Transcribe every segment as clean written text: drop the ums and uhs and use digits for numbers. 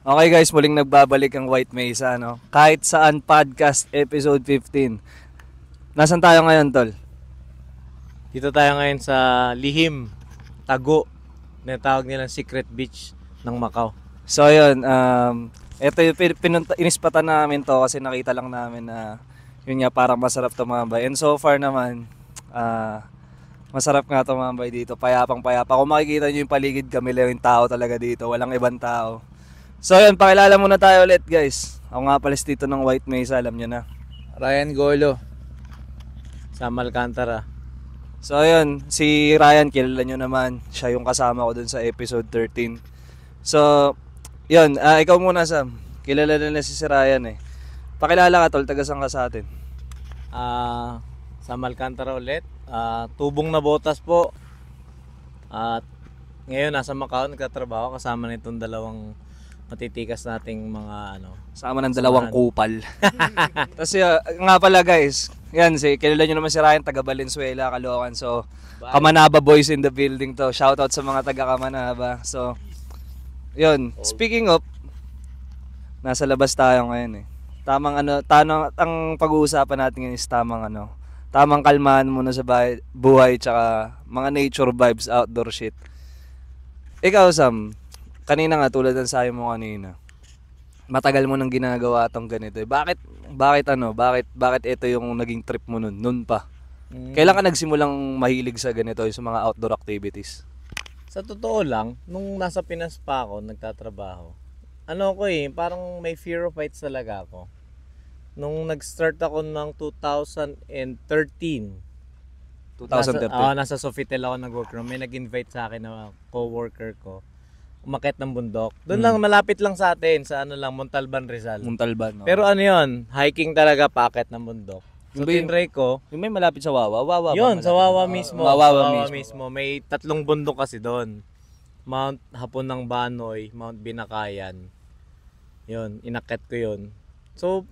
Okay guys, muling nagbabalik ang White Mesa, no? Kahit saan podcast episode 15. Nasaan tayo ngayon, tol? Dito tayo ngayon sa Lihim, Tago, na tawag nilang Secret Beach ng Macau. So yun, ito yung inispatan namin to kasi nakita lang namin na yun nga parang masarap tumambay. And so far naman, masarap nga tumambay dito, payapang payapa. Kung makikita nyo yung paligid kami lang yung tao talaga dito, walang ibang tao. So yun, pakilala muna tayo ulit guys. Ako nga palis dito ng White Mesa, alam nyo na. Ryan Golo. Sam Alcantara. So yun, si Ryan, kilala nyo naman. Siya yung kasama ko dun sa episode 13. So, yun, ikaw muna Sam. Kilala nila si Ryan eh. Pakilala ka tol, taga saan ka sa atin? Sam Alcantara ulit. Tubong na botas po. At ngayon nasa Macau, nagtatrabaho kasama nitong dalawang matitikas nating mga Sama ng dalawang kupal. Tapos nga pala guys, yan, kilala nyo naman si Ryan, taga Valenzuela, Caloocan. So, Kamanaba boys in the building to. Shoutout sa mga taga Kamanaba. So, yun. Speaking of, nasa labas tayo ngayon eh. Ang pag-uusapan natin ngayon is tamang kalmahan muna sa buhay, tsaka mga nature vibes, outdoor shit. Ikaw Sam, kanina nga tulad ng sabi mo kanina, matagal mo nang ginagawa tong ganito. Bakit ito yung naging trip mo nun pa? Kailan ka nagsimulang mahilig sa ganito, sa mga outdoor activities? Sa totoo lang, nung nasa Pinas pa ako, nagtatrabaho, parang may fear of heights talaga ako. Nung nag-start ako ng 2013. Nasa Sofitel ako nag-work. May nag-invite sa akin na co-worker ko. Umakyat ng bundok. Doon lang, malapit lang sa atin, sa Montalban, Rizal. Montalban, no? Pero yun, hiking talaga, paakyat ng bundok. So, tinry ko. Yung may malapit sa Wawa? Yun, sa Wawa mismo. Wawa mismo. May 3 bundok kasi doon. Mount Hapon ng Banoy, Mount Binakayan. Yun, inakyat ko yun. So,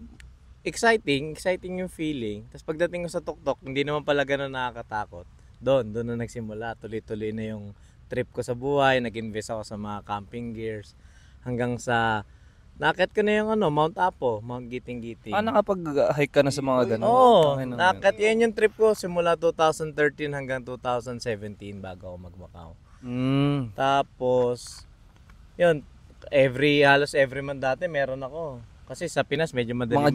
exciting yung feeling. Tapos pagdating ko sa tuktok, hindi naman pala ganun nakakatakot. Doon na nagsimula. Tuloy-tuloy na yung trip ko sa buhay, nag-invest ako sa mga camping gears hanggang sa nakit ko na yung Mount Apo, Mount Giting-Giting. Nakapag-hike ka na sa mga ganun? Oo, nakit yan yung trip ko simula 2013 hanggang 2017 bago ako mag-Macau. Tapos yun, halos every month dati meron ako. Kasi sa Pinas medyo madali mga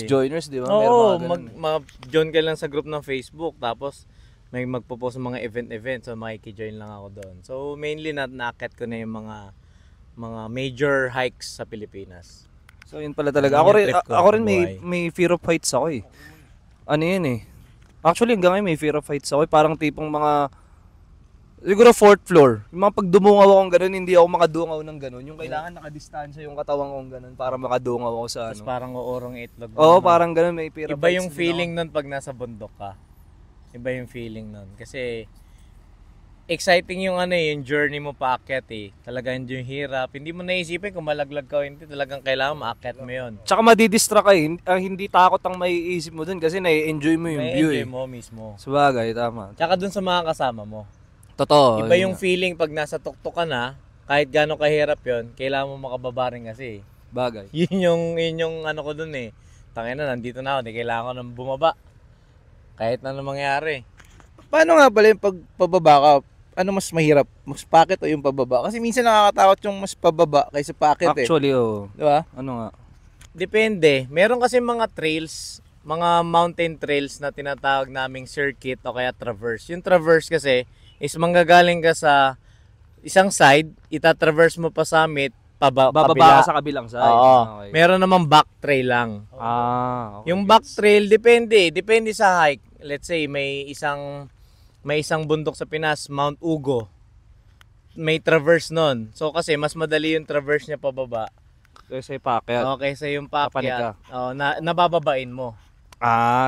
joiners, di ba? Oo, mag-join ka lang sa group ng Facebook, tapos may magpo-post ng mga event, so makiki-join lang ako doon. So mainly nakit ko na yung mga major hikes sa Pilipinas. So yun pala talaga. Ako rin may fear of heights ako eh. Ano yun eh. Actually hanggang ngayon may fear of heights ako eh. Parang tipong siguro 4th floor. Yung mga pagdumungaw akong ganun, hindi ako makadungaw ng ganun. Yung kailangan nakadistansya yung katawan kong ganun para makadungaw ako sa Tapos parang uurong itlog. Oo, parang ganun, may fear of heights. Iba yung feeling nun pag nasa bundok ka. Iba yung feeling nun. Kasi exciting yung yung journey mo paakyat eh. Talagang yung hirap. Hindi mo naisipin kung malaglag ka o hindi. Talagang kailangan maakyat mo yun. Tsaka madidistract ka eh. Hindi takot ang maiisip mo dun kasi nai-enjoy mo yung view eh. Nai-enjoy mo mismo. Sabagay, tama. Tsaka dun sa mga kasama mo. Totoo. Iba yung feeling pag nasa tuktok ka na, kahit gano'ng kahirap yun, kailangan mo makababa rin kasi. Bagay. Yun yung ko dun eh. Tangina, nandito na ako, di kailangan ko nang bumaba. Kahit na mangyari. Paano nga pala yung pagpababa ka? Ano mas mahirap? Mas pakit o yung pababa? Kasi minsan nakakatakot yung mas pababa kaysa pakit eh. Actually, oo. Di ba? Ano nga? Depende. Meron kasi mga trails, mga mountain trails na tinatawag naming circuit o kaya traverse. Yung traverse kasi is manggagaling ka sa isang side, itatraverse mo pa summit, bababa ka sa kabilang side. Oo. Okay. Meron namang back trail lang. Okay. Yung back trail depende sa hike. Let's say may isang bundok sa Pinas, Mount Ugo. May traverse nun. So kasi mas madali yung traverse niya pababa. Kasi paakyat. Okay, sa yung paakyat. Nabababain mo.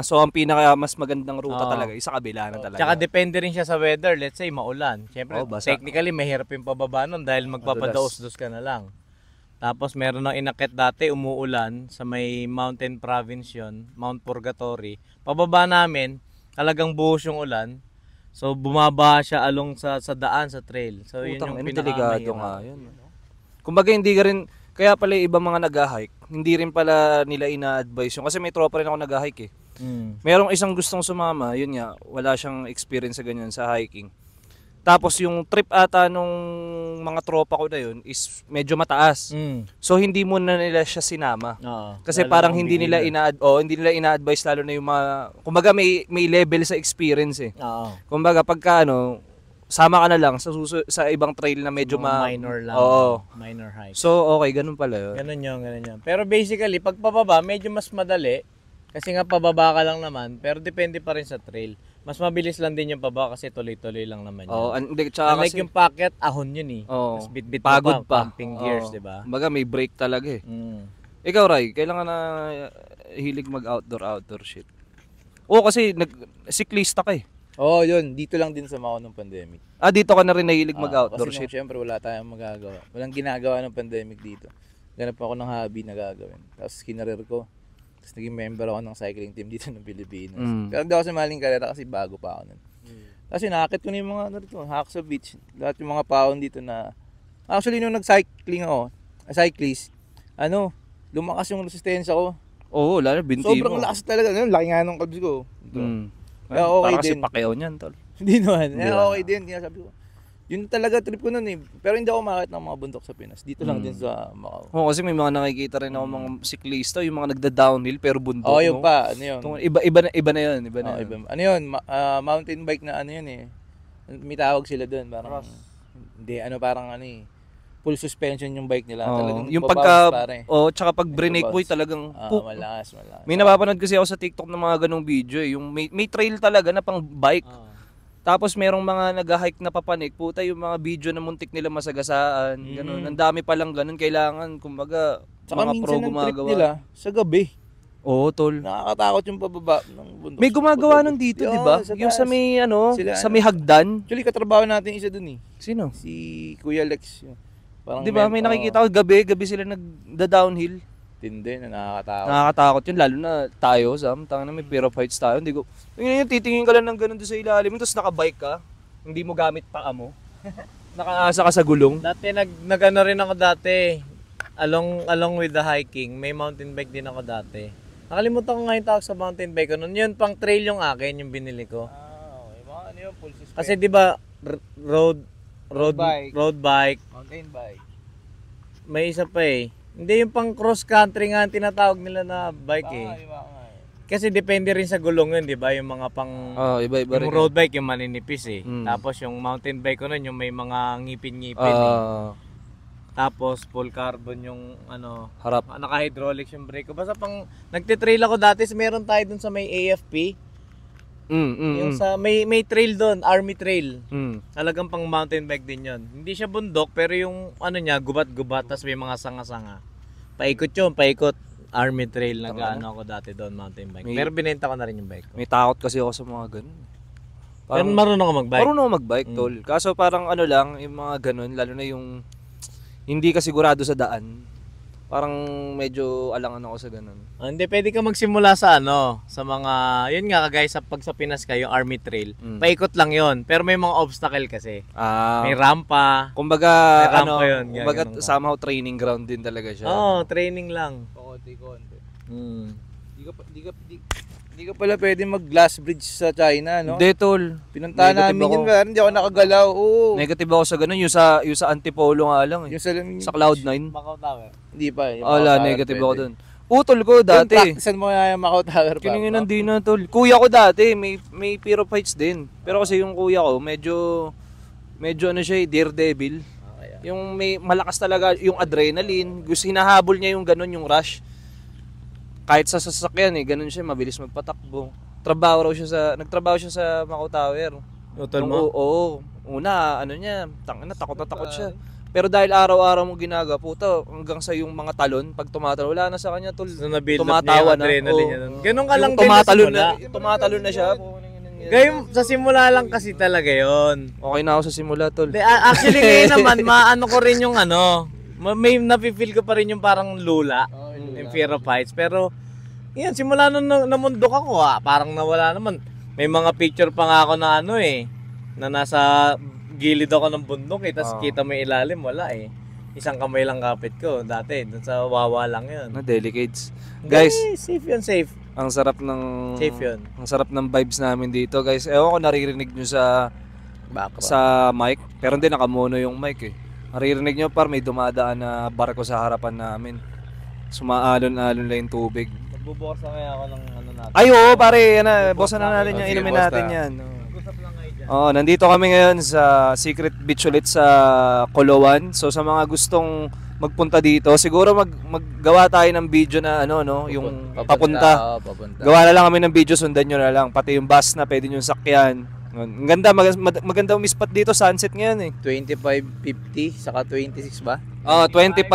So ang pinaka mas magandang ruta talaga, isa kabila na talaga. Tsaka depende rin siya sa weather. Let's say maulan. Siyempre, technically mahirap yung pababa nun dahil magpapadaos-dos ka na lang. Tapos meron ng inakyat dati, umuulan sa may mountain province yun, Mount Purgatory. Pababa namin, talagang buhos yung ulan. So bumaba siya along sa daan, sa trail. So yun yung delikado pinakamahirap. nga yun. Kumbaga hindi ka rin, Kaya pala yung ibang mga nag-hike, hindi rin pala nila ina-advise yung kasi may tropa rin ako nag-hike eh. Merong isang gustong sumama, yun nga, wala siyang experience sa ganyan sa hiking. Tapos yung trip ata nung mga tropa ko na yun is medyo mataas. So hindi mo na nila siya sinama. Kasi Lalo parang kung hindi nila hindi nila ina-advise lalo na yung mga kumbaga may level sa experience eh. Kumbaga pagka sama ka na lang sa ibang trail na medyo minor lang. Oo. Minor hike. So okay, ganun pala yun. Ganun yun. Pero basically, pag pababa, medyo mas madali. Kasi nga pababa ka lang naman, pero depende pa rin sa trail. Mas mabilis lang din yung pababa kasi tuloy-tuloy lang naman yun. Oo, hindi tsaka Unlike kasi yung packet, ahon yun eh. oo, Mas bit-bit pagod pa. pumping gears, Oo. di ba? Kumbaga may break talaga eh. Ikaw, Ray, kailangan na hilig mag-outdoor shit. Oo, kasi siklista ka eh. Oo, yun. Dito lang din sa Macau nung pandemic. Dito ka na rin nahilig mag-outdoor Kasi shit. syempre wala tayong magagawa. Walang ginagawa ng pandemic dito. Ganap ako ng hobby na gagawin. Tapos kinarir ko. Tapos naging member ako ng cycling team dito ng Pilipinas. Pero hindi ako sa maling karera kasi bago pa ako nun. Kasi nakakit ko na yung mga Hacksaw Beach. Lahat yung mga paon dito na... Actually, nung nag-cycling ako, cyclist, lumakas yung resistensya ko. Oo, lalo binti Sobrang mo. lakas talaga. Laki nga nung kalbs ko. Kaya okay Parang kasi din. Pacquiao niyan, tol. Hindi naman. Hindi ba? Okay din. Kaya sabi ko, yun talaga trip ko nun eh. Pero hindi ako makakit ng mga bundok sa Pinas. Dito lang din sa Macau. Oo, kasi may mga nakikita rin ako mga siklista, yung mga nagda-downhill pero bundok. Oo, yun pa. Ano yun? Iba na yun. Ano yun? Mountain bike na ano yun eh. May tawag sila doon. Parang, hindi, parang full suspension yung bike nila. Talagang yung babawas, pare. tsaka pag brake boy talagang Malakas. May napapanood kasi ako sa TikTok ng mga ganong video eh. Yung may trail talaga na pang bike. Tapos merong mga nag-hike na papanik, puta yung mga video na muntik nila masagasaan, ganun. Ang dami pa lang ganun, kailangan kumbaga Tsaka mga pro minsan ang trip gumagawa. nila sa gabi. Oo, tol. Nakakatakot yung pababa ng bundok. May gumagawa nun dito, di ba? Sa Yung sa taas. may Sila, sa may hagdan. Actually, katrabaho natin isa dun eh. Sino? Si Kuya Lex. Parang Di ba may nakikita ko gabi sila nagda-downhill. Tindi na nakakatakot. Nakakatakot yun, lalo na tayo, Sam. Tanga na may pair of heights tayo. Hindi ko, yung titingin ka lang ng ganun doon sa ilalim, tapos nakabike ka, hindi mo gamit paa mo. Nakaasa ka sa gulong. Dati nag-ano rin ako dati. Along with the hiking, may mountain bike din ako dati. Nakalimutan ko nga yung tawag sa mountain bike ko. Nun yun, pang trail yung akin, yung binili ko. Okay. Mga ano yun, full suspension. Kasi di ba road bike, Mountain bike. may isa pa eh. Hindi yung pang cross country nga ang tinatawag nila na bike eh. Kasi depende rin sa gulong yun, di ba? Yung mga pang Iba-iba rin. yung road bike yung maninipis eh. Mm. Tapos yung mountain bike ko nun yung may mga ngipin-ngipin eh. Tapos full carbon yung Harap. naka-hydraulics yung brake ko. Basta pang nagte-trail ako dati, meron tayo dun sa may AFP. Yung sa may trail doon, army trail. Talagang pang mountain bike din 'yon. Hindi siya bundok pero yung niya gubat-gubat tas may mga sanga-sanga. Paikot army trail ako dati doon mountain bike. Pero binenta ko na rin yung bike ko. May takot kasi ako sa mga ganun. Pero marunong ako mag-bike. Marunong ako mag-bike, tol. Kaso parang lang, yung mga ganun, lalo na yung hindi ka sigurado sa daan. Parang medyo alangan ako sa ganun. Hindi, pwede ka magsimula sa sa mga, yun nga kagaya pag sa Pinas ka, yung army trail. Paikot lang yun, pero may mga obstacle kasi. May rampa. Kumbaga, May rampa yun, kumbaga ganun ka. somehow training ground din talaga siya. Oo, training lang. Konti-konti. Mm. Di ka pala pwede mag-glass bridge sa China, no? Hindi, tol. Pinuntahan Negative namin ako. yun, pero hindi ako nakagalaw. Oo. Negative ako sa ganun, yung sa Antipolo nga lang eh. Yung Sa Cloud9. Macau Tower. Hindi pa. Yung Wala, Macau Tower negative pwede. ako dun. Utol ko Yung dati. practicean mo nga yung Macau Tower pa. Kininginan din na tol. Kuya ko dati, may fear of heights din. Pero kasi yung kuya ko, medyo siya, daredevil. Yung may malakas talaga yung adrenaline. Gusto hinahabol niya yung ganun, yung rush. Kahit sa sasakyan ganun siya, mabilis magpatakbo. Nagtrabaho siya sa Macau Tower. Utol mo? Oo. Una, takot na takot siya. Pero dahil araw-araw mo ginagawa, puta, hanggang sa yung mga talon, pag tumatalon, wala na sa kanya, tol. So, na-build up niya Tumatawa yung adrenaline niya. Ganun ka lang Yung din sa simula. tumatalon na siya. Sa simula lang kasi talaga yon. Okay na ako sa simula, tol. Actually ngayon naman, maano ko rin yung may nafe-feel ko pa rin yung parang lula, yung fear of heights. Pero, yan, simula nung namundok ako parang nawala naman. May mga picture pa nga ako na na nasa gilid ako ng bundok tapos kita mo yung ilalim, wala eh. isang kamay lang kapit ko. Dati, dun sa Wawa lang yun. Delicates. Guys, Safe yun, safe. ang sarap ng Safe yun. Ang sarap ng vibes namin dito, guys. Ewan ko naririnig nyo sa mic, pero hindi nakamono yung mic eh. Naririnig nyo par may dumadaan na barko sa harapan namin. Sumaalon-alon lang yung tubig. Magbubukas na kaya ako ng ano natin. Ay oo pare, yan na. Buksan na natin yan, Sige, inumin boss, natin na. yan. Mag-usap lang kayo dyan. Oo, nandito kami ngayon sa Secret Beach ulit sa Koloan. So sa mga gustong magpunta dito, siguro maggawa tayo ng video na ano no, yung papunta. Papunta. Gawa na lang kami ng video, sundan nyo na lang. Pati yung bus na pwede nyo sakyan. Ang ganda, maganda umispat dito, sunset ngayon eh. 25.50 saka 26 ba? Oh, 25,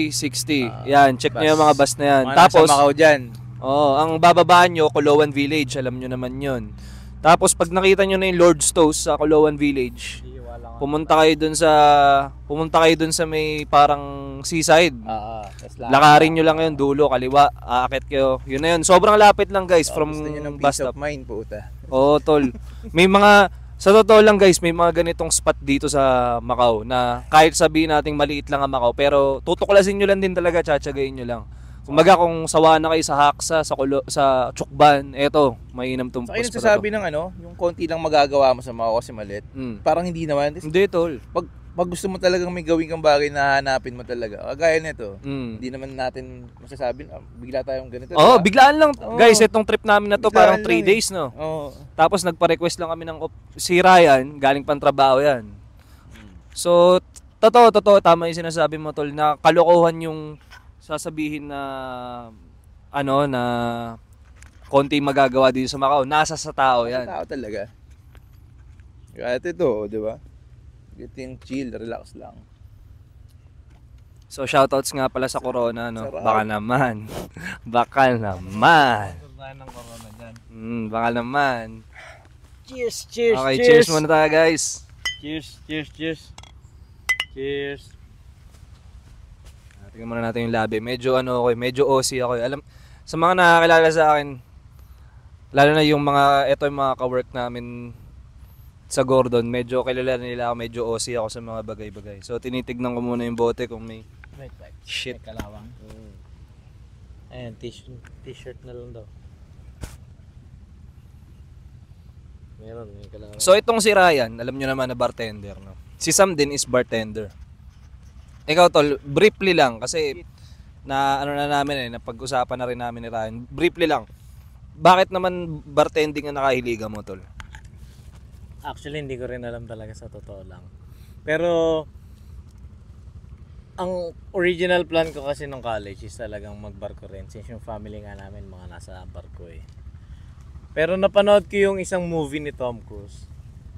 50, 60. Yan, check nyo yung mga bus na yan. Mga Tapos, nasa Macau dyan. ang bababaan nyo, Koloan Village, alam nyo naman yun. Tapos pag nakita nyo na yung Lord's Toast sa Koloan Village, pumunta kayo dun sa may parang seaside. Lakarin nyo lang yun, dulo, kaliwa, aakit kayo. Yun na yun. Sobrang lapit lang guys from Gusto nyo ng bus peace stop. of mind, puta. Oo, tol. Sa totoo lang guys, may mga ganitong spot dito sa Macau na kahit sabihin nating maliit lang ang Macau, pero tutuklasin nyo lang din talaga, tsatsagain nyo lang. Kumbaga kung sawa na kayo sa Haksa, sa Chukban, eto, mainam tong Sa kayo spot nagsasabi ng yung konti lang magagawa mo sa Macau kasi maliit. Parang hindi naman. Hindi, tol. Pag gusto mo talagang may gawin kang bagay na hanapin mo talaga. Kagaya nito. Mm. Hindi naman natin masasabi bigla tayong ganito. Oo, diba? biglaan lang. Oo. Guys, itong trip namin na to Biglaan parang 3 lang eh. days, no? Oo. Tapos nagpa-request lang kami ng si Ryan, galing pang trabaho yan. So, totoo, tama yung sinasabi mo, tol, na kalokohan yung sasabihin na na konti magagawa dito sa Macau. Nasa sa tao yan. Tao talaga. Kaya ito, di ba? Getting chill, relax lang. So, shoutouts nga pala sa Corona, no? Sarap. Baka naman. Baka naman. Tayo ng corona dyan. Baka naman. Cheers, cheers, Okay, cheers muna tayo, guys. Cheers, cheers, cheers. Cheers. Tingnan muna natin yung labi. Medyo medyo OC ako. Alam, sa mga nakakilala sa akin, lalo na yung ito yung mga ka-work namin sa Gordon, medyo kilala nila ako, medyo OC ako sa mga bagay-bagay. So, tinitignan ko muna yung bote kung may Wait. shit. May kalawang. Ayan, t-shirt na lang daw. Meron, may kalawang. So, itong si Ryan, alam nyo naman na bartender, no? Si Sam din is bartender. Ikaw, tol, briefly lang, kasi na napag-usapan na rin namin ni Ryan. Briefly lang, bakit naman bartending ang nakahiligan mo, tol? Actually, hindi ko rin alam talaga sa totoo lang. Pero, ang original plan ko kasi nung college is talagang magbarko rin. Since yung family nga namin, mga nasa barko eh. Pero napanood ko yung isang movie ni Tom Cruise.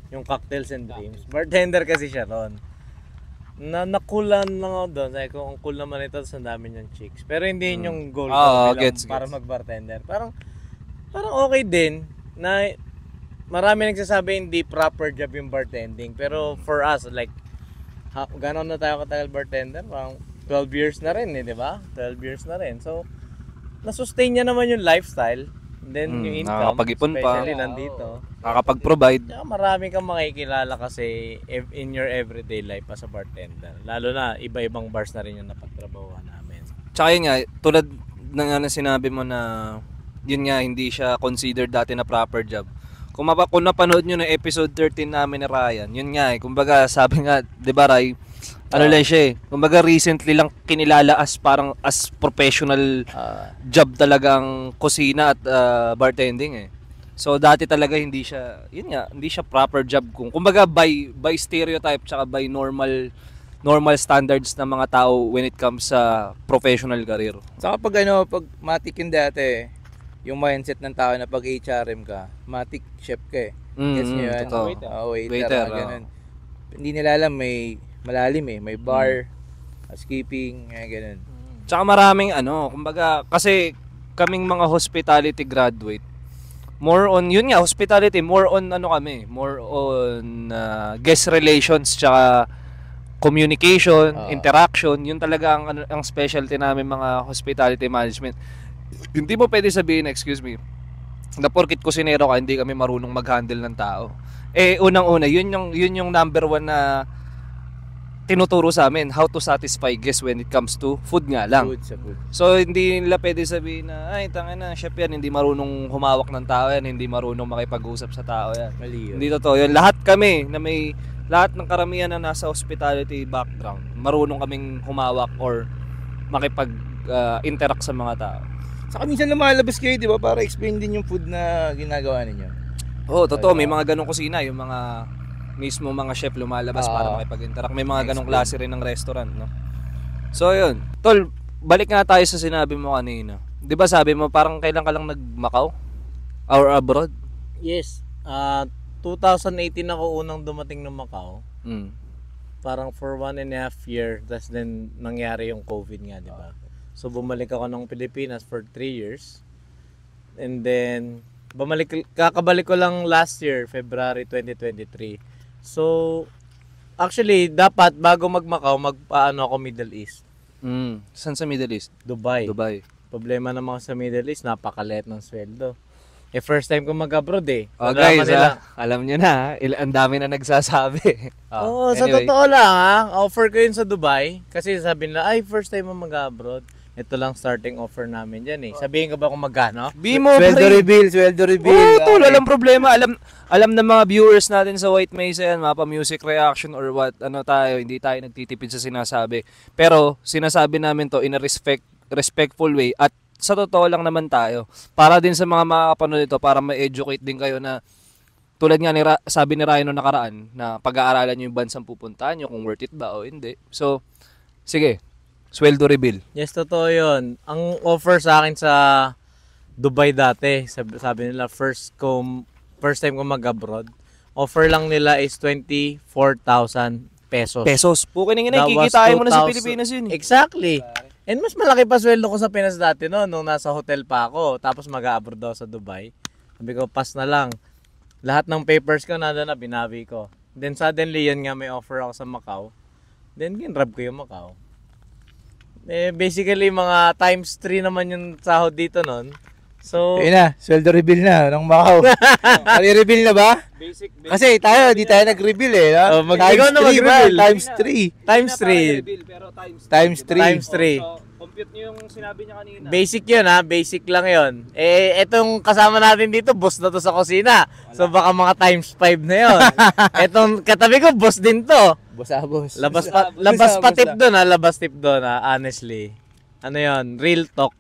Yung Cocktails and Dreams. Bartender kasi siya ron. Nakulan lang ako doon. Sabi ko, ang cool naman ito, ang dami niyang chicks. Pero hindi yun yung goal ko para mag-bartender. Parang okay din na marami nagsasabi hindi proper job yung bartending. Pero for us, like, gano'n na tayo katagal bartender? Parang 12 years na rin di ba? 12 years na rin. So, nasustain niya naman yung lifestyle. And then yung income, nakakapag-ipon pa. especially nandito. Nakakapag-provide. Tsaka marami kang makikilala kasi in your everyday life as a bartender. Lalo na, iba-ibang bars na rin yung napagtrabahuan namin. Tsaka yun nga, tulad ng sinabi mo na yun nga, hindi siya considered dati na proper job. Kung napanood nyo na episode 13 namin ni Ryan, yun nga kumbaga sabi nga, di ba Ray, lang siya kumbaga recently lang kinilala as professional job talagang kusina at bartending So dati talaga hindi siya proper job kumbaga by stereotype tsaka by normal standards ng mga tao when it comes sa professional career. Saka pag matik yung dati, yung mindset ng tao na pag HRM ka, matik chef ka Guess nyo yan? Waiter. Ganun. Hindi nila alam may malalim may bar, housekeeping, ganun. Tsaka maraming kumbaga kasi kaming mga hospitality graduate, more on hospitality, more on guest relations tsaka communication, interaction, yun talaga ang specialty namin mga hospitality management. Hindi mo pwede sabihin, excuse me, na porkit kusinero ka, hindi kami marunong mag-handle ng tao. Unang-una, yun yung number one na tinuturo sa amin how to satisfy guests when it comes to food nga lang. Food sa food. So hindi nila pwede sabihin na ay tangina chef yan, hindi marunong humawak ng tao yan, hindi marunong makipag-usap sa tao yan. Mali yun. Hindi totoo yun. Lahat kami na may lahat ng karamihan na nasa hospitality background, marunong kaming humawak or makipag-interact sa mga tao. Saka minsan lumalabas kayo, di ba? Para explain din yung food na ginagawa ninyo. Oo, totoo. May mga ganong kusina. Yung mga mismo mga chef lumalabas para makipag-interact. May mga ganong klase rin ng restaurant, no? So, yun. Tol, balik nga tayo sa sinabi mo kanina. Di ba sabi mo parang kailan ka lang nag-Macau? Or abroad? Yes. 2018 ako unang dumating ng Macau. Mm. Parang for 1.5 year, tas then nangyari yung COVID nga, di ba? So bumalik ako ng Pilipinas for 3 years. And then kakabalik ko lang last year, February 2023. So actually dapat bago mag-Macau, magpaano ako Middle East. Saan sa Middle East? Dubai. Dubai. Problema naman sa Middle East, napakaliit ng sweldo. First time ko mag-abroad Oh guys, alam nyo na, ang dami na nagsasabi. Sa totoo lang offer ko yun sa Dubai. Kasi sabi nila, ay first time mo mag-abroad. Ito lang starting offer namin dyan eh. Sabihin ko ba kung magkano? Sweldo reveal. Tol, walang problema. Alam ng mga viewers natin sa White Mesa yan, mapa music reaction or what, tayo, hindi tayo nagtitipid sa sinasabi. Pero sinasabi namin to in a respectful way at sa totoo lang naman tayo. Para din sa mga makakapanood ito, para ma-educate din kayo na tulad nga sabi ni Ryan noong nakaraan na pag-aaralan nyo yung bansang pupuntahan nyo kung worth it ba o hindi. So, sige, sweldo reveal. Yes, totoo yun. Ang offer sa akin sa Dubai dati, sabi nila first time ko mag-abroad, offer lang nila is 24,000 pesos. Pesos. Pukin nga kikitain mo na sa Pilipinas yun. Exactly. And mas malaki pa sweldo ko sa Pinas dati nung nasa hotel pa ako. Tapos mag-abroad daw sa Dubai. Sabi ko, pass na lang. Lahat ng papers ko nandun na, binawi ko. Then suddenly, yun nga may offer ako sa Macau. Then ginrab ko yung Macau. Basically, mga times 3 naman yung sahod dito nun. So, ayun na, sweldo reveal na ng Macau. Reveal na ba? Basic. Kasi di tayo nag-reveal eh. No? Ikaw na mag-reveal. Times 3. Times 3. Times 3. Times 3. So, compute nyo yung sinabi niya kanina. Basic yun basic lang yun. Etong kasama natin dito, boss na to sa kusina. So baka mga times 5 na yun. Etong katabi ko, boss din to. Boss. Labas pa tip doon labas tip doon honestly. Ano yun, real talk.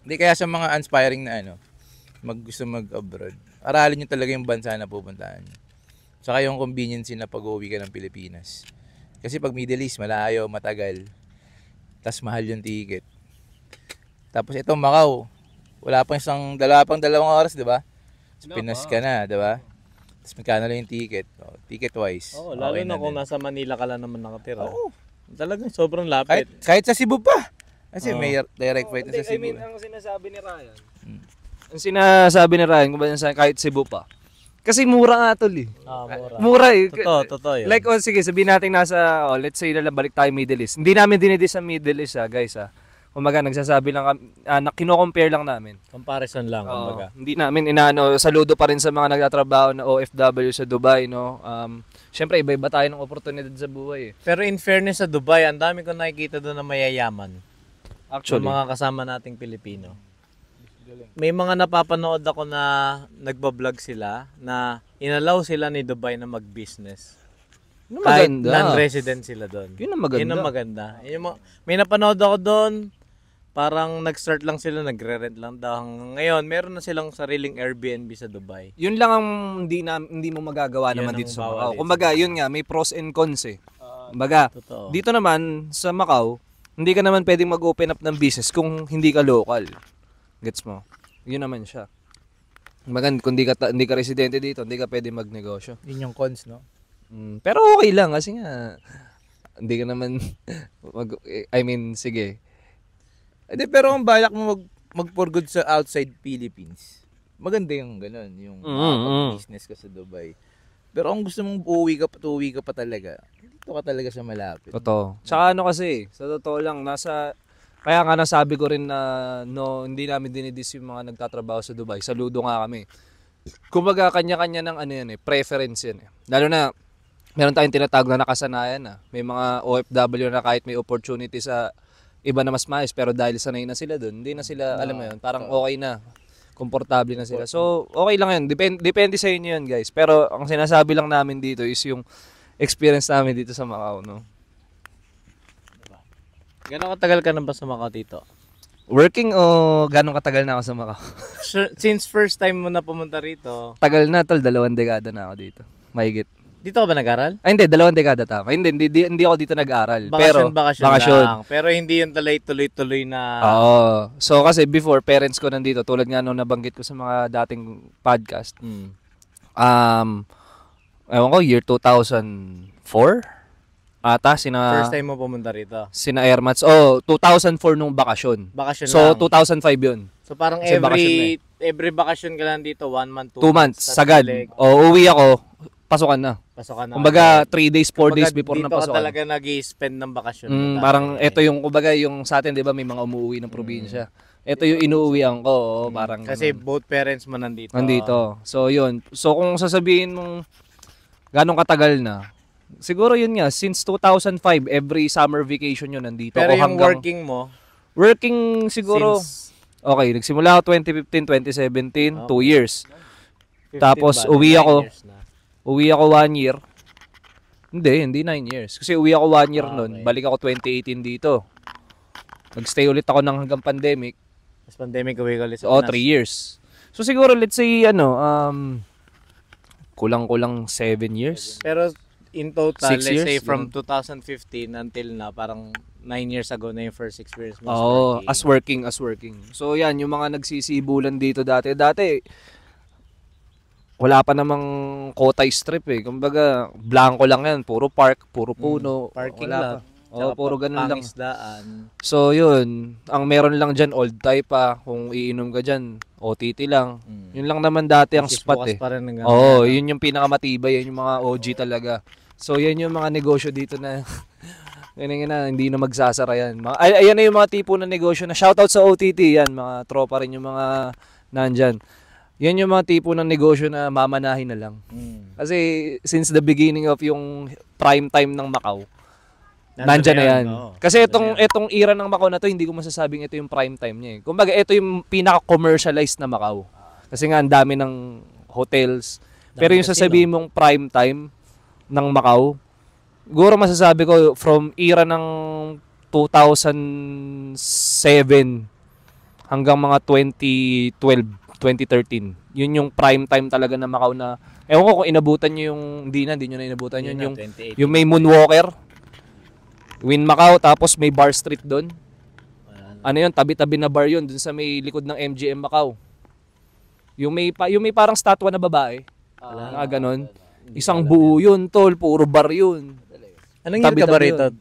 Hindi kaya sa mga inspiring na gusto mag-abroad, aralin nyo talaga yung bansa na pupuntahan nyo. Saka yung convenience na pag-uwi ka ng Pilipinas. Kasi pag Middle East, malayo, matagal. Tas mahal yung ticket. Tapos itong Macau, wala pang dalawang oras, di ba? Pinas ka na, di ba? Tapos magkano lang yung ticket. Ticket wise. Lalo okay na kung din. nasa Manila ka lang naman nakatira. Talagang sobrang lapit. Kahit sa Cebu pa. Kasi may direct flight na sa Cebu. Ang sinasabi ni Ryan. Ang sinasabi ni Ryan, kung ba kahit Cebu pa. Kasi mura nga tol eh. Mura. Mura eh. Totoo yun. Like, sige, sabihin natin nasa, let's say na balik tayo Middle East. Hindi namin dinidis sa Middle East guys Kumaga, nagsasabi lang, kino-compare lang namin. Comparison lang, kumbaga. Hindi namin saludo pa rin sa mga nagtatrabaho na OFW sa Dubai, no? Siyempre, iba-iba tayo ng oportunidad sa buhay eh. Pero in fairness sa Dubai, ang dami ko nakikita doon na mayayaman. Actually. Mga kasama nating Pilipino. May mga napapanood ako na nagbablog sila na inalaw sila ni Dubai na mag-business. Kahit non-resident sila doon. Yun ang maganda. Yun ang maganda. May napanood ako doon, parang nag-start lang sila, nagre-rent lang daw. Ngayon, meron na silang sariling Airbnb sa Dubai. Yun lang ang hindi mo magagawa naman dito sa Macau. Kumbaga, yun nga, may pros and cons eh. Kumbaga, dito naman sa Macau, hindi ka naman pwedeng mag-open up ng business kung hindi ka local. Gets mo? Yun naman siya. Kumbaga, kung hindi ka residente dito, hindi ka pwedeng magnegosyo. Yun yung cons, no? Pero okay lang kasi nga, hindi ka naman, sige. Pero kung balak mo mag-for good sa outside Philippines, maganda yung ganun, yung business ka sa Dubai. Pero kung gusto mong uwi ka pa talaga, dito ka talaga sa malapit. Totoo. Tsaka sa totoo lang, kaya nga nasabi ko rin na hindi namin dinidis yung mga nagtatrabaho sa Dubai. Saludo nga kami. Kumbaga, kanya-kanya ng preference yan eh. Lalo na, meron tayong tinatawag na nakasanayan na. May mga OFW na kahit may opportunity sa iba na mas maayos pero dahil sanay na sila doon, hindi na sila, alam mo yun, parang okay na. Komportable na sila. So, okay lang yun. Depende sa inyo yun, guys. Pero ang sinasabi lang namin dito is yung experience namin dito sa Macau, no? Gano'ng katagal ka na ba sa Macau, Tito? Working o gano'ng katagal na ako sa Macau? Since first time mo na pumunta rito, Tagal na, tol. 2 dekada na ako dito. Mahigit. dito ka ba nag-aral? Ay, hindi. 2 dekada tama. Hindi ako dito nag-aral. Pero, Bakasyon lang. Pero hindi yung tuloy-tuloy na... Oo. So, kasi before, parents ko nandito. Tulad nga nung nabanggit ko sa mga dating podcast. Ewan ko, year 2004? Ata, First time mo pumunta rito? Sina Airmats. Oh, 2004 nung bakasyon. Bakasyon So, lang. 2005 yun. So, parang Kasi every bakasyon ka lang dito, 1 month, 2 months, tas sagad. balik, O, uwi ako, pasukan na. Pasokan na. Kumbaga, 3 days, 4 days before na dito ka pasukan. talaga nag-i-spend ng bakasyon. mo Parang talaga. ito yung, kumbaga, yung sa atin, di ba, may mga umuwi ng probinsya. Ito yung inuuwian ko, parang Kasi ganun. both parents mo nandito. Nandito. So, yun. So, kung sasabihin mong ganong katagal na, siguro yun nga, since 2005, every summer vacation yun nandito Pero ako yung hanggang... working mo, Working siguro... Okay, nagsimula ako 2015, 2017, 2 years. 15 Tapos, ba? uwi 9 ako. years na. Uwi ako 1 year. Hindi 9 years. Kasi uwi ako 1 year nun. Okay. Balik ako 2018 dito. Nagstay ulit ako ng hanggang pandemic. Tapos pandemic, uwi ka ulit sa Oo, Pinas. 3 years. So siguro, let's say, kulang-kulang 7 years. Pero in total, 6 let's years, say from ganun. 2015 until now, parang 9 years ago na yung first experience mo Oo, sa working. as working. So yan, yung mga nagsisibulan dito dati. Dati, wala pa namang Kotay Strip eh. Kumbaga, blanco lang yan. Puro park, puro puno. Parking wala lot. pa. Oo, puro ganun lang. Pangisdaan. So yun, ang meron lang dyan, old type pa. Kung iinom ka dyan, OTT lang. Yun lang naman dati ang Which is spot bukas eh. pa rin hanggang Oo, ngayon. yun yung pinakamatibay. Yan yung mga OG talaga. So yan yung mga negosyo dito na ganyan na, hindi na magsasara yan. Ayan na yung mga tipo ng negosyo na shoutout sa OTT yan. Mga tropa rin yung mga nandyan. Yan yung mga tipo ng negosyo na mamanahin na lang. Kasi since the beginning of yung prime time ng Macau, nandyan na yan. Oo. Kasi itong era ng Macau na to, hindi ko masasabing ito yung prime time niya eh. Kumbaga, ito yung pinaka-commercialized na Macau. Kasi nga, ang dami ng hotels. Pero yung sasabihin mong prime time ng Macau, siguro masasabi ko from era ng 2007 hanggang mga 2012, 2013. Yun yung prime time talaga ng Macau na, ewan ko kung inabutan nyo yung, hindi nyo na inabutan yun, yung may Moonwalker. Win Macau, tapos may bar street doon. Ano yun, tabi-tabi na bar yun, dun sa may likod ng MGM Macau. Yung may parang statwa na babae. Ganon. Isang buo yun, tol, puro bar yun. Anong year ka ba Tabi-tabi rito? yun.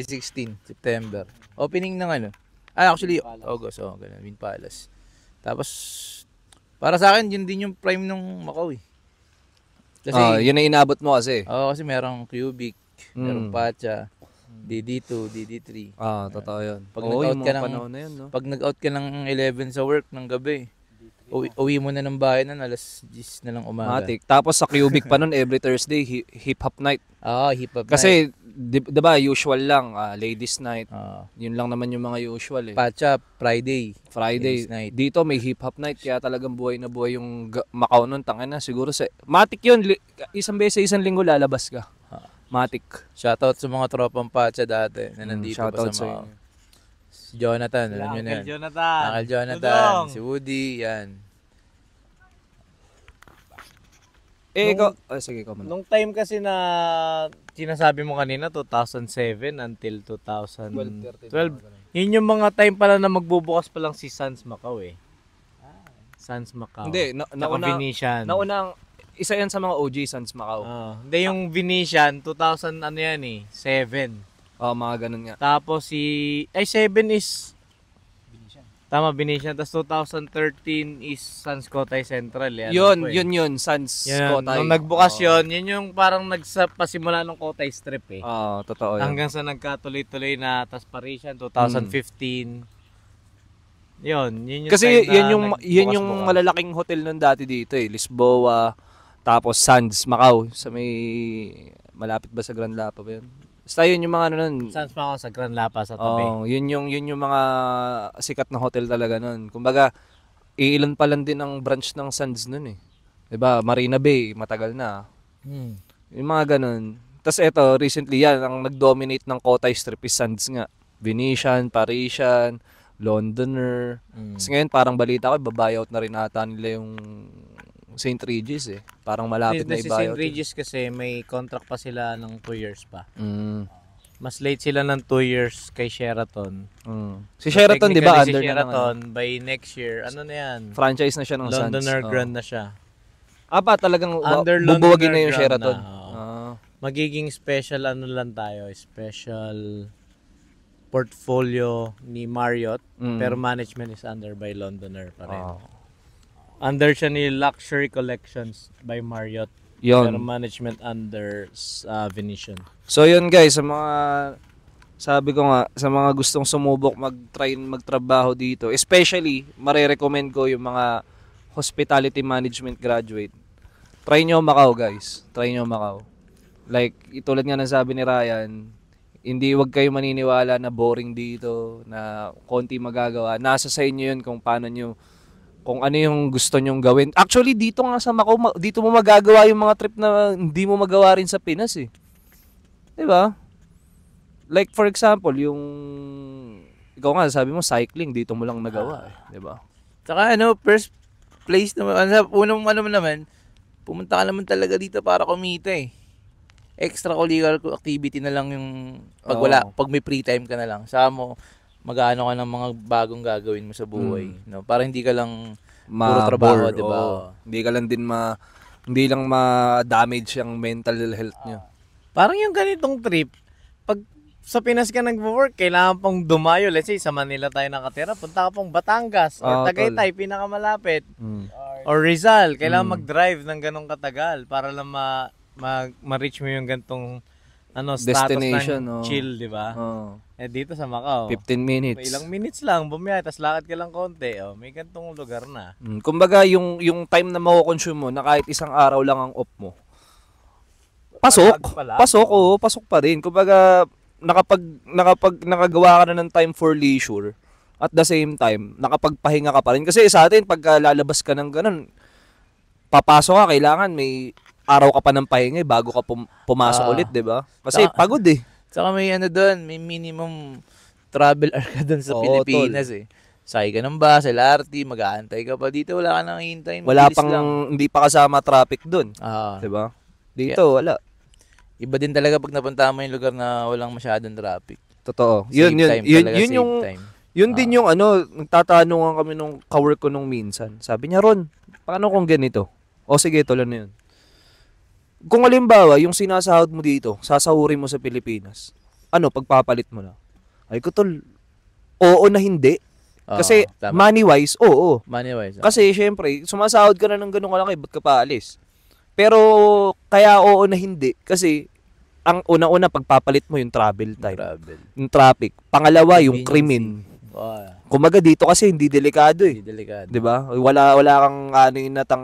2016, September. Opening ng ano? Actually, August. Ganun, Win Palace. Tapos, para sa akin, yun din yung prime ng Macau eh. Kasi, Yun ang inabot mo kasi. kasi merong Cubic, merong Pacha, DD2, DD3. Totoo yun. Pag Oo, nag-out yung ka mga ng- panahon na yun, no? Pag nag-out ka ng 11 sa work ng gabi, uwi mo na ng bahay na alas 10 na lang umaga. Matik. Tapos sa Cubic pa nun, every Thursday, hip-hop night. Hip-hop night. Kasi, di ba, usual lang, ladies night. Ah, Yun lang naman yung mga usual eh. Pacha, Friday. Friday. Ladies night. Dito may hip-hop night, kaya talagang buhay na buhay yung Macau nun. Tangin na, siguro sa... Matik yun, isang beses, isang linggo lalabas ka. Matik. Shoutout sa mga tropang Pacha dati na nandito pa shoutout sa sa mga... inyo. Si Jonathan, alam nyo na yan. Jonathan. Uncle Jonathan, si Woody, yan. Ikaw... sige, ikaw muna. Nung time kasi na sinasabi mo kanina, 2007 until 2012. Yun yung mga time pala na magbubukas pa lang si Sans Macau eh. Sans Macau. Hindi, Tsaka Venetian. naunang... Isa yan sa mga OG Sans Macau. Hindi, yung Venetian, 2000 ano yan eh, 7. Mga ganun nga. Tapos 7 is Tama, Venetian. Tapos 2013 is Sans Cotai Central. Yun, Sans Cotai. Nung nagbukas yun yung parang nagpasimula ng Cotai Strip eh. Totoo yun. Hanggang sa nagkatuloy-tuloy na tas Parisian 2015. Yun yung Kasi time na yan yung nagbukas-bukas. malalaking hotel nun dati dito eh. Lisboa, Tapos Sands, Macau, sa may malapit ba sa Grand Lapa ba yun? Basta yun yung mga ano nun. Sands pa ako sa Grand Lapa sa tabi. Oh, yun yung mga sikat na hotel talaga nun. Kumbaga, iilan pa lang din ang branch ng Sands nun eh. 'Di ba? Marina Bay, matagal na. Yung mga ganun. Tapos eto, recently yan, ang nag-dominate ng Cotai Strip is Sands nga. Venetian, Parisian, Londoner. Kasi ngayon parang balita ko, babuyout na rin ata nila yung St. Regis eh. Parang malapit na Si i-buyout. St. Regis kasi may contract pa sila ng 2 years pa. Mm. Mas late sila ng 2 years kay Sheraton. Si Sheraton, di ba, under si na ng Sheraton, by next year, ano na yan? franchise na siya ng Sands. Londoner Oh. Grand na siya. Pa, talagang Under bubuwagin na Londoner yung Grand Sheraton. na, oo. Ah. Magiging special ano lang tayo, special portfolio ni Marriott, pero management is under by Londoner pa rin. Oh. Under siya ni Luxury Collections by Marriott. Pero Yun. management under Venetian. So yun guys, sa mga sabi ko nga, sa mga gustong sumubok mag-try magtrabaho dito, especially mare-recommend ko yung mga hospitality management graduate. Try nyo Macau guys. Try nyo Macau. Like, itulad nga ng sabi ni Ryan, hindi wag kayo maniniwala na boring dito, na konti magagawa. Nasa sa inyo yun kung paano nyo, kung ano yung gusto nyong gawin. Actually, dito nga sa Macau, dito mo magagawa yung mga trip na hindi mo magawa rin sa Pinas eh. Diba? Like for example, yung ikaw nga sabi mo cycling dito mo lang nagawa, eh, 'di ba? Saka first place naman, unang mo naman, pumunta ka naman talaga dito para kumita eh. Extracurricular activity na lang yung pag may free time ka na lang. Saka mo mag-aano ka ng mga bagong gagawin mo sa buhay, no? Para hindi ka lang puro trabaho, 'di ba? Hindi ka lang din hindi lang ma-damage yung mental health nyo. Parang yung ganitong trip, pag sa Pinas ka nag-work, kailangan pang dumayo. Let's say, sa Manila tayo nakatira, punta ka pang Batangas or Tagaytay, pinakamalapit. Or Rizal, kailangan mag-drive ng ganong katagal para lang ma-reach mo yung gantong status Destination, ng chill, di ba? Eh dito sa Macau, 15 minutes. may ilang minutes lang, bumiyay, tas lakad ka lang konti, may gantong lugar na. Kumbaga, yung time na mako-consume mo, na kahit isang araw lang ang off mo, pasok pa rin. Kumbaga, nakagawa ka na ng time for leisure, at the same time, nakapagpahinga ka pa rin. Kasi sa atin, pagka lalabas ka ng ganun, papasok ka, kailangan may araw ka pa ng pahinga bago ka pumasok ulit, di ba? Kasi pagod eh. Saka may doon, may minimum travel hour ka doon sa Pilipinas eh. Sakay ka ng bus, LRT, mag-aantay ka pa. Dito wala ka nang hintayin. Wala pang, hindi pa kasama traffic doon. Di ba? Dito, wala. Iba din talaga pag napunta mo yung lugar na walang masyadong traffic. Totoo. Yun Din yung nagtatanungan kami nung kawork ko nung minsan. Sabi niya, Ron, paano kung ganito? O sige, tuloy na yun. Kung halimbawa, yung sinasahod mo dito, sasahurin mo sa Pilipinas, pagpapalit mo na? Ay ko tol, oo na hindi. Kasi money-wise, oo. Money-wise. Kasi syempre, sumasahod ka na ng ganun kalaki, ba't ka paalis? Pero kaya oo na hindi kasi ang una-una pagpapalit mo yung travel time. Yung traffic. Pangalawa yung krimen. Kumaga dito kasi hindi delikado eh. 'Di ba? Wala kang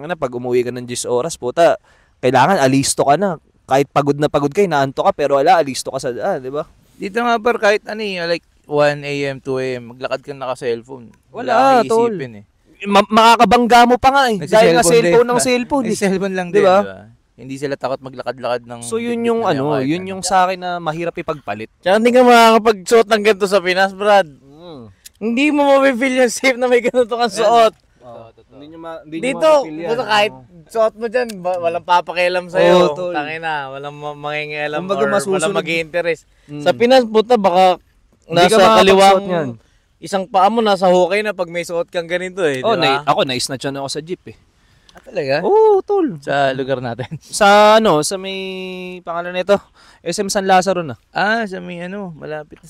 na pag umuwi ka ng 10 oras, puta, kailangan alisto ka na. Kahit pagod na pagod ka, inaantok ka pero alisto ka sa 'di ba? Dito nga par kahit like 1 AM, 2 AM, maglakad ka naka-cellphone. Wala tol. Eh. Makakabangga mo pa nga eh. Dahil nga cellphone ng cellphone. Cellphone lang din, diba? Hindi sila takot maglakad-lakad ng... So yun yung yun yung sa akin na mahirap ipagpalit. Tsaka hindi ka makakapagsuot ng ganito sa Pinas, Brad. Hindi mo mapipil yung safe na may ganito kang suot. Dito, puto kahit suot mo dyan, walang papakialam sa'yo. Tangina, walang mangingialam or walang mag-i-interest. Sa Pinas, puta, baka nasa kaliwang isang paa mo nasa hukay na pag may suot kang ganito eh. Diba? Ako na-snatch ako sa jeep eh. Talaga? Oo, tol. Sa lugar natin. Sa may pangalan nito, SM San Lazaro na. Sa may malapit na